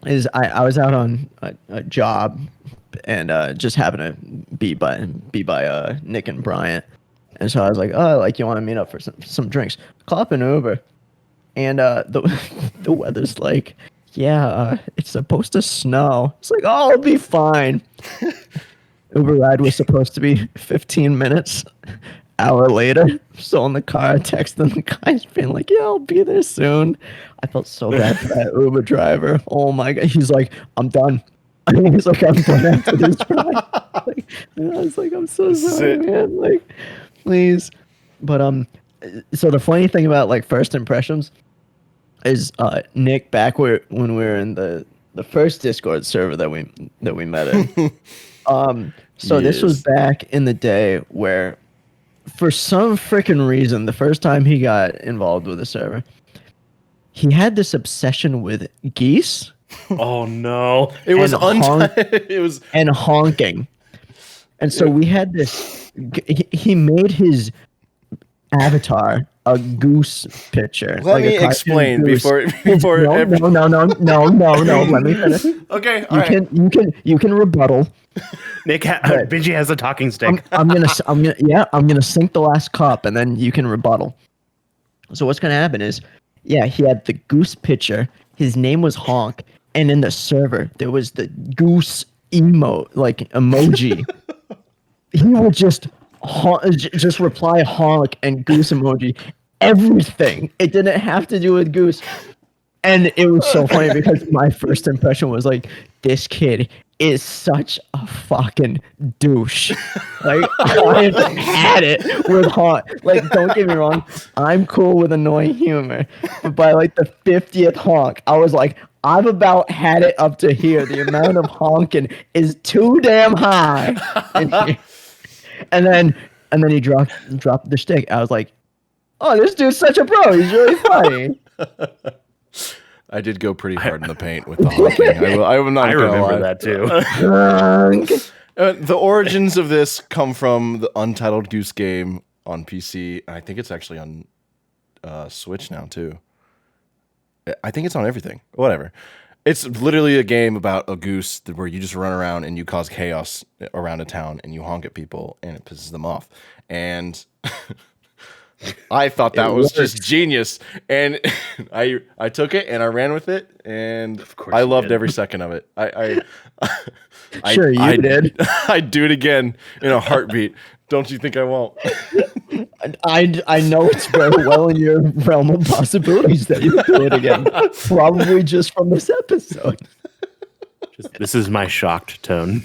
is I was out on a job and just happened to be by Nick and Bryant, and so I was like, oh, like you want to meet up for some drinks? Call up an Uber, and the weather's like, yeah, it's supposed to snow. It's like, oh, I'll be fine. Uber ride was supposed to be 15 minutes. Hour later, still in the car, texting the guys, being like, "Yeah, I'll be there soon." I felt so bad for that Uber driver. Oh my god, he's like, "I'm done." He's like, "I'm done after this ride." Like, and I was like, "I'm so sorry, man. Like, please." But so the funny thing about like first impressions is Nick back when we were in the first Discord server that we met in. So this was back in the day where, for some freaking reason, the first time he got involved with the server, he had this obsession with geese Oh no. It was and it was and honking. And so we had this. He made his avatar a goose picture. Let me a cartoon explain goose. before No, every- no. Let me finish. Okay, all right. You can rebuttal. Benji has a talking stick. I'm gonna sink the last cup and then you can rebuttal. So what's gonna happen is, yeah, he had the goose picture. His name was Honk, and in the server there was the goose emoji. He would just reply honk and goose emoji, everything. It didn't have to do with goose. And it was so funny because my first impression was like, this kid is such a fucking douche. Like, I've had it with honk. Like, don't get me wrong, I'm cool with annoying humor. But by like the 50th honk, I was like, I've about had it up to here. The amount of honking is too damn high. And then he dropped the stick. I was like, oh, this dude's such a pro. He's really funny. I did go pretty hard in the paint with the honking. I will not. I gonna remember lie. that too. The origins of this come from the Untitled Goose Game on PC. I think it's actually on Switch now too. I think it's on everything. Whatever. It's literally a game about a goose where you just run around and you cause chaos around a town and you honk at people and it pisses them off. And I thought that was just genius. And I took it and I ran with it and I loved every second of it. Sure, you did. I'd do it again in a heartbeat. Don't you think I won't? I know it's very well in your realm of possibilities that you do it again. Probably just from this episode. This is my shocked tone.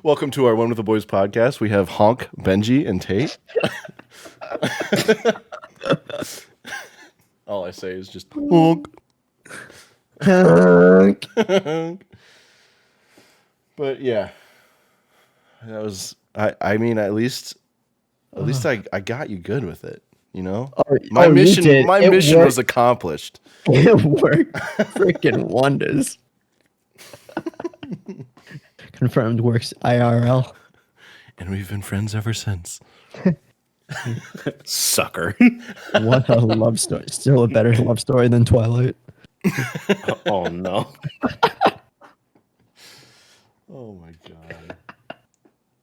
Welcome to our One with the Boys podcast. We have Honk, Benji, and Tate. All I say is just honk. But yeah, that was. I mean, at least I got you good with it. You know, my mission was accomplished. It worked, freaking wonders. Confirmed works IRL. And we've been friends ever since. Sucker. What a love story. Still a better love story than Twilight. Oh no. Oh my god.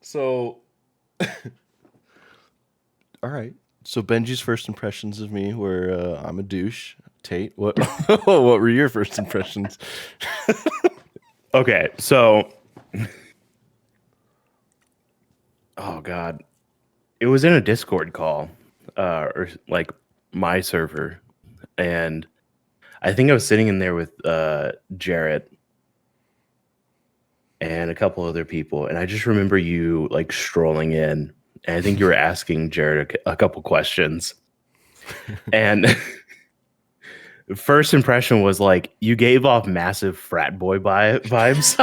So all right. So Benji's first impressions of me were I'm a douche. Tate, what what were your first impressions? Okay, so oh god. It was in a Discord call, or like my server, and I think I was sitting in there with Jarrett and a couple other people, and I just remember you like strolling in, and I think you were asking Jarrett a couple questions, and the first impression was like you gave off massive frat boy vibes,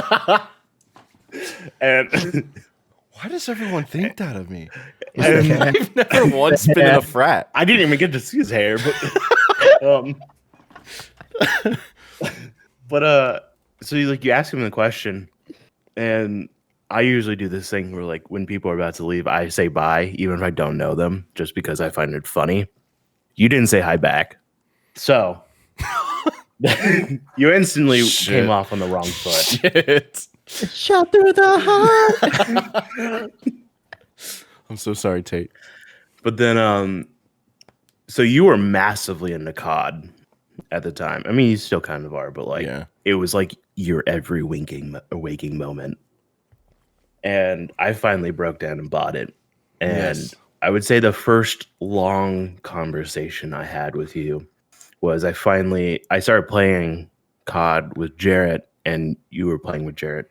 and why does everyone think that of me? Okay. I've never once been in a frat. I didn't even get to see his hair, but so you ask him the question, and I usually do this thing where like when people are about to leave, I say bye, even if I don't know them, just because I find it funny. You didn't say hi back, so you instantly came off on the wrong foot. Shit. Shot through the heart. I'm so sorry, Tate. But then, so you were massively into COD at the time. I mean, you still kind of are, but like, It was like your every waking moment. And I finally broke down and bought it. And I would say the first long conversation I had with you was I started playing COD with Jarrett, and you were playing with Jarrett,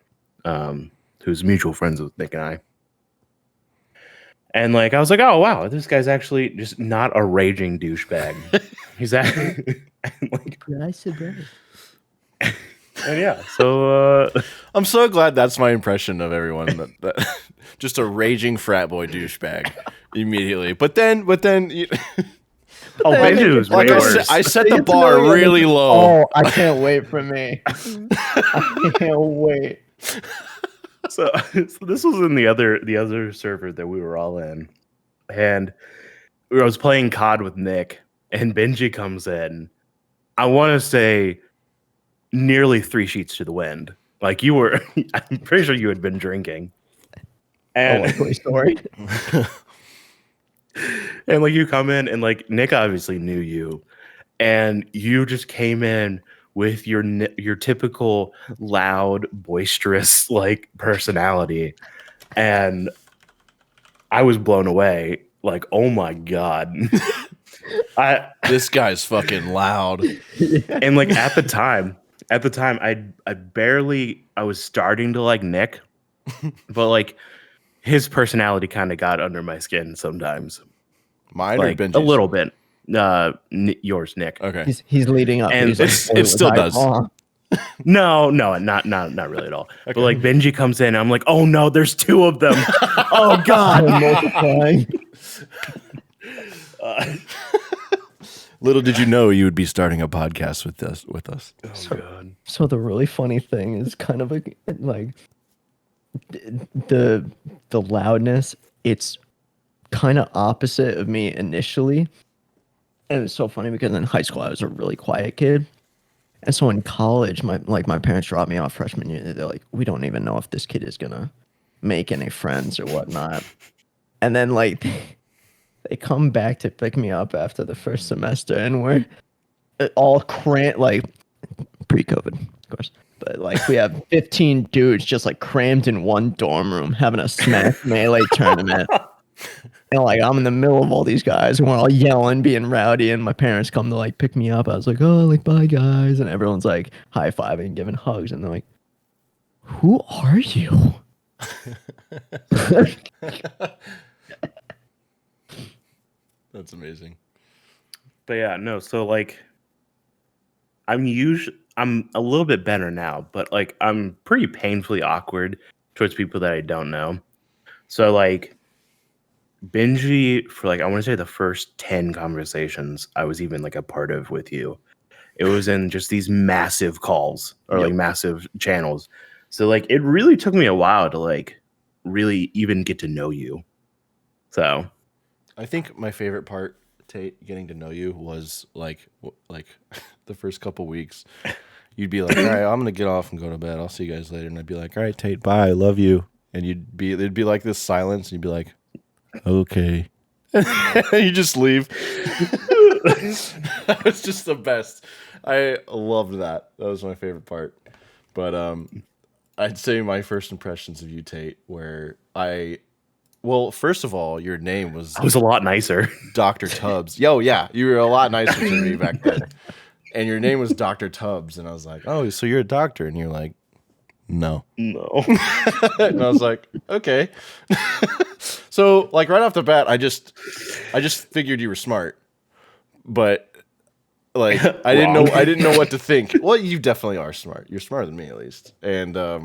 who's mutual friends with Nick and I. And like I was like, oh wow, this guy's actually just not a raging douchebag. He's actually like, I said that. and yeah. So I'm so glad that's my impression of everyone. That just a raging frat boy douchebag immediately. But then Oh, They Benji make was it way Like worse. I set They the get to know bar you and really it's- low. Oh, I can't wait for me. I can't wait. So this was in the other server that we were all in, and I was playing COD with Nick, and Benji comes in. I want to say nearly 3 sheets to the wind. Like you were, I'm pretty sure you had been drinking, Oh, and like Toy Story. and like you come in, and like Nick obviously knew you, and you just came in with your typical loud, boisterous like personality, and I was blown away. Like, oh my god, This guy's fucking loud. Yeah. and like at the time, I was starting to like Nick, but like his personality kind of got under my skin sometimes, Mine like or a Benji's? little bit. Yours, Nick. Okay. He's leading up. And He's like, it "Boy, was still I does. wrong." No, not really at all. Okay. But like Benji comes in, I'm like, oh no, there's two of them. Oh I'm god. multiplying. Little did you know you would be starting a podcast with us. Oh god. So the really funny thing is kind of like the loudness. It's kind of opposite of me initially, and it's so funny because in high school I was a really quiet kid, and so in college my parents dropped me off freshman year. They're like, we don't even know if this kid is gonna make any friends or whatnot, and then like they come back to pick me up after the first semester, and we're all like pre-COVID, of course. But like we have 15 dudes just like crammed in one dorm room having a Smash Melee tournament. And like I'm in the middle of all these guys and we're all yelling, being rowdy, and my parents come to like pick me up. I was like, oh, like bye guys, and everyone's like high-fiving, giving hugs, and they're like, who are you? That's amazing. But yeah, no, so like I'm a little bit better now, but like I'm pretty painfully awkward towards people that I don't know. So like Benji, for like I want to say the first 10 conversations I was even like a part of with you, it was in just these massive calls or like massive channels. So like it really took me a while to like really even get to know you. So I think my favorite part, Tate, getting to know you was like the first couple weeks. You'd be like, all right, I'm gonna get off and go to bed. I'll see you guys later. And I'd be like, all right, Tate, bye, I love you. And there'd be like this silence, and you'd be like, okay. You just leave. That was just the best. I loved that. That was my favorite part. But I'd say my first impressions of you, Tate, well, first of all, your name was I was a lot nicer. Dr. Tubbs. Yo, yeah, you were a lot nicer to me back then. And your name was Dr. Tubbs, and I was like, oh, so you're a doctor? And you're like, no. No. And I was like, okay. So like right off the bat, I just figured you were smart, but like I didn't know what to think. Well, you definitely are smart. You're smarter than me at least. And I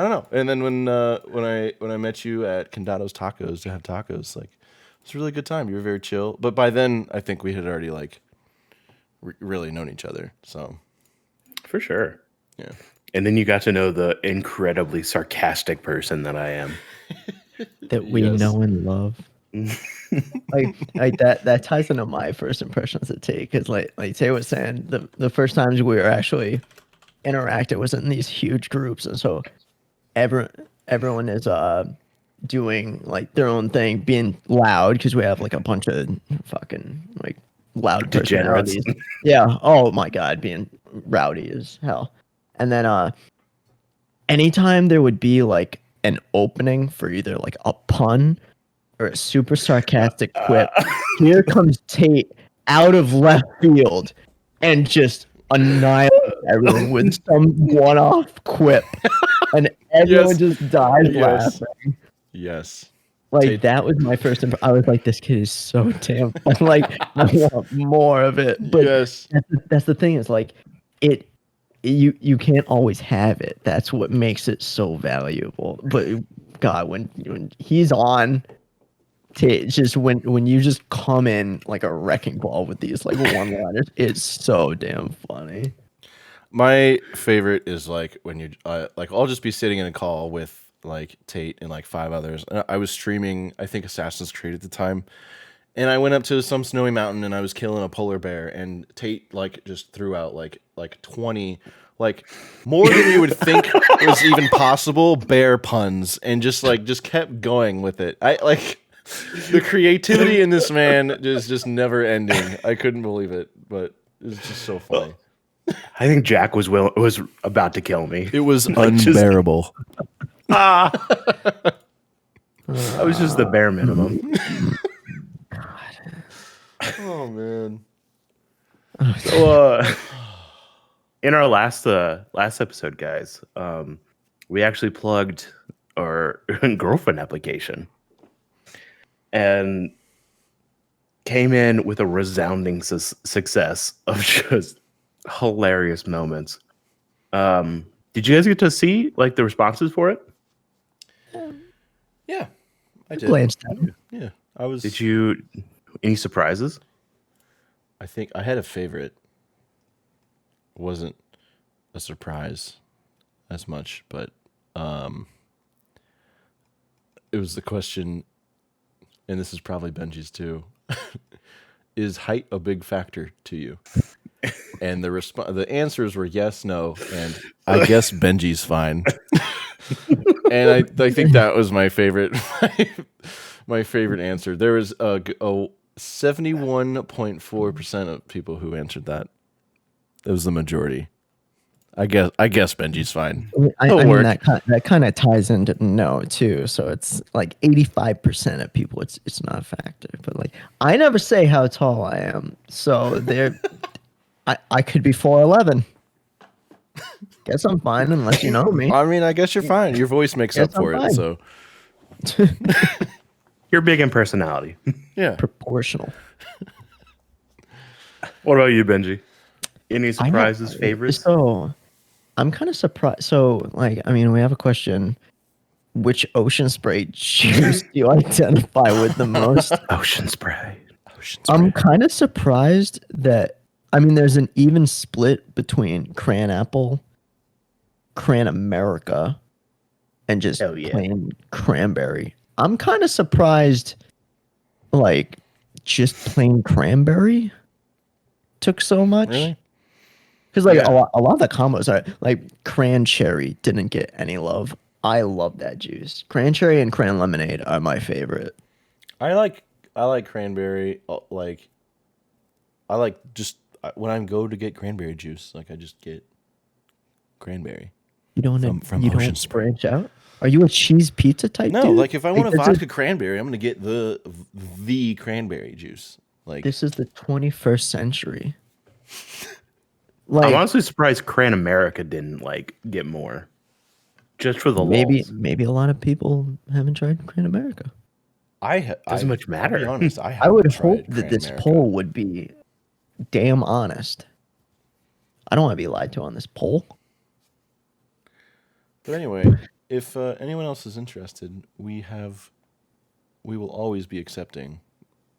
don't know. And then when I met you at Condado's Tacos to have tacos, like it was a really good time. You were very chill. But by then, I think we had already like really known each other. So For sure. yeah. And then you got to know the incredibly sarcastic person that I am. That we Yes. know and love. like that ties into my first impressions of Tay, because like Tay was saying, the first times we were actually interacting was in these huge groups, and so everyone is doing like their own thing, being loud, because we have like a bunch of fucking like loud Degenerates. personalities. Yeah. Oh my god, being rowdy as hell. And then anytime there would be like an opening for either like a pun or a super sarcastic quip, here comes Tate out of left field and just annihilate everyone with some one-off quip, and everyone just dies Yes. laughing. Yes. Like Tate- that was my first I was like, this kid is so damn fun. Like I want more of it. But Yes. that's the thing, is like you can't always have it. That's what makes it so valuable. But God, when he's on, Just when you just come in like a wrecking ball with these like one-liners, it's so damn funny. My favorite is like when you like I'll just be sitting in a call with like Tate and like 5 others. I was streaming, I think Assassin's Creed at the time, and I went up to some snowy mountain and I was killing a polar bear, and Tate like just threw out like 20, like more than you would think was even possible bear puns, and just kept going with it. I like the creativity in this man is just never ending. I couldn't believe it, but it's just so funny. I think Jack was about to kill me. It was Like, just- unbearable. That was just the bare minimum. Oh man. So, in our last episode, guys, we actually plugged our girlfriend application and came in with a resounding success of just hilarious moments. Did you guys get to see like the responses for it? Yeah, I did. Glanced at him. Yeah, I was. Did you? Any surprises? I think I had a favorite. It wasn't a surprise as much, but it was the question, and this is probably Benji's too. Is height a big factor to you? And the answers were yes, no, and I guess Benji's fine. And I think that was my favorite. My favorite answer. There was a 71.4% of people who answered that. It was the majority. I guess Benji's fine. I mean that kind of ties into no too. So it's like 85% of people. It's not a factor. But like I never say how tall I am. So there, I could be 4'11". Guess I'm fine unless you know me. I mean, I guess you're fine. Your voice makes up for it. So You're big in personality. yeah. Proportional. What about you, Benji? Any surprises, favorites? So I'm kind of surprised. So like, I mean, we have a question. Which ocean spray juice do you identify with the most? Ocean spray. I'm kind of surprised that, I mean, there's an even split between Cran Apple, Cran America, and just plain cranberry. I'm kind of surprised, like, just plain cranberry took so much. Really? Because like a lot of the combos are like cran cherry didn't get any love. I love that juice. Cran cherry and cran lemonade are my favorite. I like cranberry. Like, I like just when I go to get cranberry juice, like I just get cranberry. You don't from you Ocean don't Spray. branch out. Are you a cheese pizza type? No, dude? like if I want a this vodka is- cranberry, I'm gonna get the cranberry juice. Like This is the 21st century. I'm Like honestly surprised Cran America didn't like get more. Just for the lulz. maybe a lot of people haven't tried Cran America. Doesn't much matter. I'll be honest, I would haven't hope tried that Cran this America. poll would be damn honest. I don't want to be lied to on this poll. But anyway, if anyone else is interested, we will always be accepting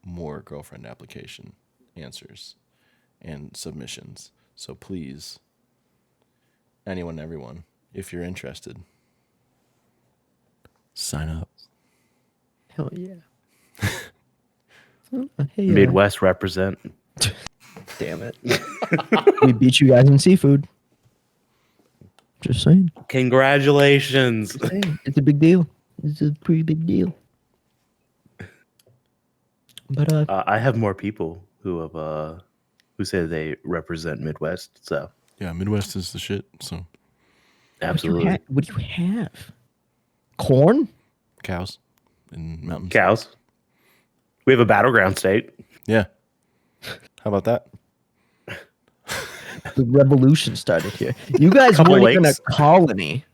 more girlfriend application answers and submissions. So please, everyone, if you're interested, sign up. Hell yeah. Hey, Midwest represent. damn it. We beat you guys in seafood. Just saying. Congratulations. It's a big deal. It's a pretty big deal. But I have more people who say they represent Midwest. So Yeah, Midwest is the shit. So absolutely, what do you have? Corn? cows and mountains. cows. We have a battleground state. Yeah. How about that? The revolution started here. You guys Couple weren't even a lakes. colony.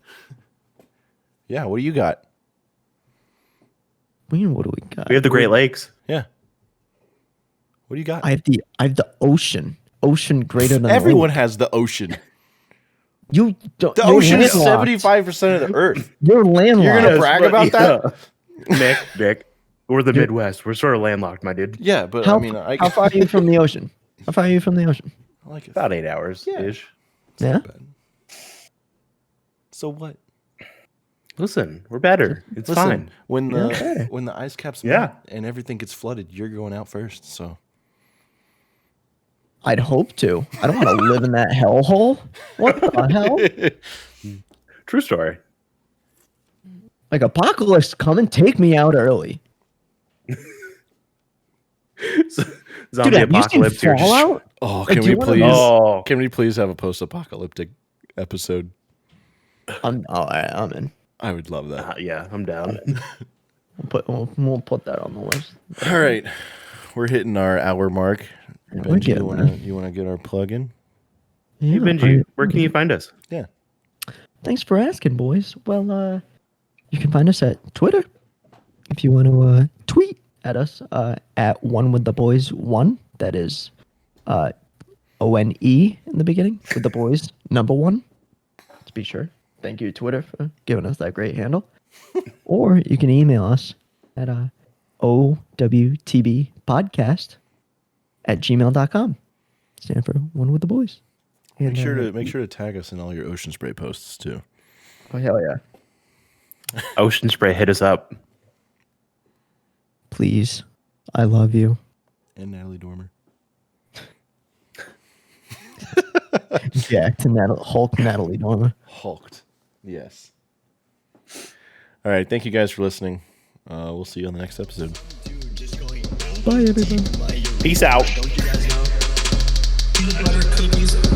Yeah. What do you got? What do we got? We have the Great Lakes. Yeah. What do you got? I have the ocean. Ocean greater than Everyone lake. has the ocean. You don't. The you're ocean is landlocked. 75% of the earth. You're landlocked. You're gonna brag about that? Nick, We're the You're- Midwest. We're sort of landlocked, my dude. Yeah, but How, I mean, I how far are you from the ocean? How far are you from the ocean? like it. About 8 hours Yeah. ish. It's not Yeah? bad. So what? Listen, we're better. It's Listen, fine. when the Okay. when the ice caps Yeah. melt and everything gets flooded, you're going out first. So I'd hope to. I don't want to live in that hellhole. What the hell? True story. Like apocalypse coming, take me out early. Zombie Dude, have you seen apocalypse. You're just- Fallout? oh, Like, can do we you wanna- please? Oh, Can we please have a post-apocalyptic episode? I'm in. I would love that. yeah, I'm down. We'll put that on the list. All right, we're hitting our hour mark. Yeah, we're Benji, getting there. you wanna get our plug in? Hey, Yeah, Benji, where can you find us? Yeah. Thanks for asking, boys. Well, you can find us at Twitter. If you want to tweet at us at one with the boys one. That is ONE in the beginning with the boys number one. To be sure. Thank you, Twitter, for giving us that great handle. Or you can email us at owtbpodcast@gmail.com. Stand for one with the boys. Make sure to tag us in all your Ocean Spray posts too. Oh hell yeah! Ocean Spray, hit us up. Please, I love you. And Natalie Dormer. Yeah, to Hulk Natalie Dormer. Hulked. Yes. All right. Thank you guys for listening. We'll see you on the next episode. Bye, everybody. Peace out. Peanut butter cookies.